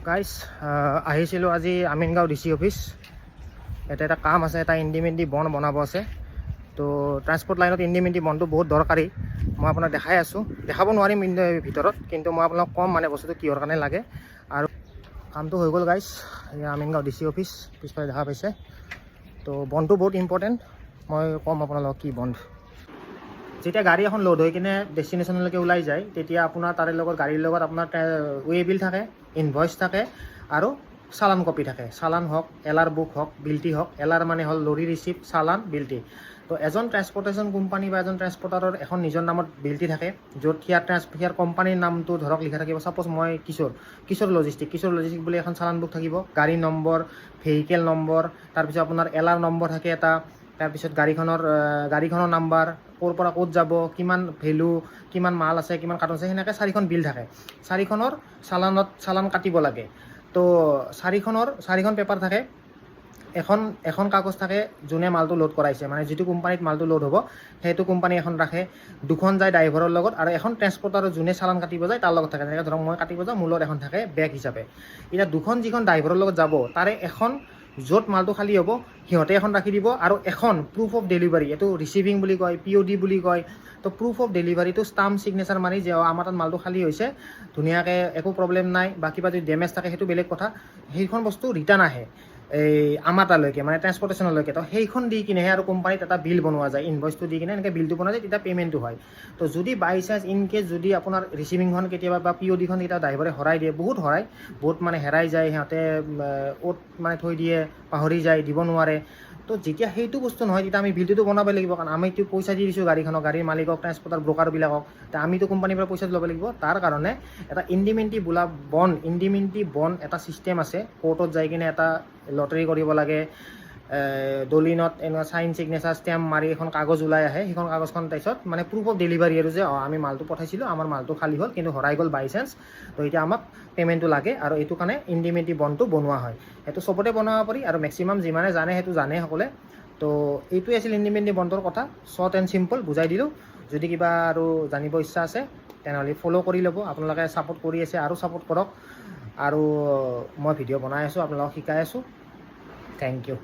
Guys আহিছিলোঁ আজি Amingaon DC office. ইয়াতে এটা কাম আছে, এটা ইণ্ডিমেণ্টি বন বনাব আছে। তো ট্ৰান্সপৰ্ট লাইনত ইণ্ডিমেণ্টি বনটো বহুত দৰকাৰী। মই আপোনাক দেখাই আছোঁ, দেখাব নোৱাৰিম ভিতৰত, কিন্তু মই আপোনাক ক'ম মানে বস্তুটো কিহৰ কাৰণে লাগে। আৰু কামটো হৈ গ'ল গাইজ। এয়া আমিনগাঁও ডিচি অফিচ পিছফালে দেখা পাইছে। তো বনটো বহুত ইম্পৰ্টেণ্ট, মই ক'ম আপোনালোকক কি বন। যেতিয়া গাড়ী এখন লোড হৈ কিনে ডেষ্টিনেশ্যনলৈকে ওলাই যায়, তেতিয়া আপোনাৰ তাৰে লগত গাড়ীৰ লগত আপোনাৰ ৱে বিল থাকে, ইনভইচ থাকে আৰু চালান কপি থাকে। চালান হওক, এলাৰ বুক হওক, বিলটি হওক। এলাৰ মানে হ'ল লৰি ৰিচিপ্ট, চালান, বিলটি। তো এজন ট্ৰেন্সপৰ্টেশ্যন কোম্পানী বা এজন ট্ৰেন্সপৰ্টাৰৰ এখন নিজৰ নামত বিলটি থাকে, য'ত সিয়াৰ কোম্পানীৰ নামটো ধৰক লিখা থাকিব। ছাপ'জ মই কিশোৰ লজিষ্টিক বুলি এখন চালান বুক থাকিব। গাড়ী নম্বৰ, ভেহিকেল নম্বৰ, তাৰপিছত আপোনাৰ এলাৰ নম্বৰ থাকে এটা, তাৰপিছত গাড়ীখনৰ নাম্বাৰ, ক'ৰ পৰা ক'ত যাব, কিমান ভেলু, কিমান মাল আছে, কিমান কাৰ্টন আছে, সেনেকৈ 4খন বিল থাকে। 4খনৰ চালান কাটিব লাগে। তো 4খন পেপাৰ থাকে। এখন কাগজ থাকে যোনে মালটো লোড কৰাইছে, মানে যিটো কোম্পানীত মালটো লোড হ'ব সেইটো কোম্পানী এখন ৰাখে। 2খন যায় ড্ৰাইভাৰৰ লগত, আৰু এখন ট্ৰেন্সপৰ্টাৰৰ যোনে চালান কাটিব যায় তাৰ লগত থাকে। যেনেকৈ ধৰক মই কাটিব যাওঁ, মোৰ লগত এখন থাকে বেগ হিচাপে। এতিয়া 2খন যিখন ড্ৰাইভাৰৰ লগত যাব, তাৰে এখন য'ত মালটো খালী হ'ব সিহঁতে এখন ৰাখি দিব, আৰু এখন প্ৰুফ অফ ডেলিভাৰী, এইটো ৰিচিভিং বুলি কয়, POD বুলি কয়। তো প্ৰুফ অফ ডেলিভাৰীটো ষ্টাম্প ছিগনেচাৰ মাৰি যে আমাৰ তাত মালটো খালী হৈছে, ধুনীয়াকৈ একো প্ৰব্লেম নাই, বা কিবা যদি ডেমেজ থাকে সেইটো বেলেগ কথা। সেইখন বস্তু ৰিটাৰ্ণ আহে এই আমাৰ তালৈকে, মানে ট্ৰেন্সপৰ্টেশ্যনলৈকে। তো সেইখন দি কিনেহে আৰু কোম্পানীত এটা বিল বনোৱা যায়, ইনভইচটো দি কিনে এনেকৈ বিলটো বনোৱা যায়, তেতিয়া পে'মেণ্টটো হয়। তো যদি বাই চান্স ইন কেছ যদি আপোনাৰ ৰিচিভিংখন কেতিয়াবা বা PODখন কেতিয়াবা ড্ৰাইভাৰে হৰাই দিয়ে, বহুত মানে হেৰাই যায়, সিহঁতে অ'ত মানে থৈ দিয়ে, পাহৰি যায়, দিব নোৱাৰে। তো যেতিয়া সেইটো বস্তু নহয়, তেতিয়া আমি বিলটোতো বনাব লাগিব, কাৰণ আমিতো পইচা দি দিছোঁ গাড়ীৰ মালিকক, ট্ৰেন্সপৰ্টাৰ ব্ৰকাৰবিলাকক। তো আমিতো কোম্পানীৰ পৰা পইচা ল'ব লাগিব। তাৰ কাৰণে এটা ইণ্ডিমেণ্টি বন এটা ছিষ্টেম আছে। কোৰ্টত যাই কিনে এটা লটাৰী কৰিব লাগে, দলিনত এনেকুৱা চাইন ছিগনেচাৰ ষ্টেম্প মাৰি এখন কাগজ ওলাই আহে। সেইখন কাগজখন তাৰপিছত মানে প্ৰুফ অফ ডেলিভাৰী, আৰু যে আমি মালটো পঠাইছিলোঁ, আমাৰ মালটো খালী হ'ল, কিন্তু হৰাই গ'ল বাই চান্স। তো এতিয়া আমাক পে'মেণ্টটো লাগে, আৰু এইটো কাৰণে ইণ্ডিমেণ্টি বনটো বনোৱা হয়। সেইটো চবতে বনাব পাৰি, আৰু মেক্সিমাম যিমানে জানে সেইটো জানে সকলোৱে। তো এইটোৱে আছিল ইণ্ডিমেণ্টি বণ্ডৰ কথা। শ্বৰ্ট এণ্ড চিম্পল বুজাই দিলোঁ। যদি কিবা আৰু জানিব ইচ্ছা আছে তেনেহ'লে ফ'ল' কৰি ল'ব। আপোনালোকে ছাপোৰ্ট কৰি আছে, আৰু ছাপোৰ্ট কৰক। আৰু মই ভিডিঅ' বনাই আছোঁ, আপোনালোকক শিকাই আছোঁ। Thank U.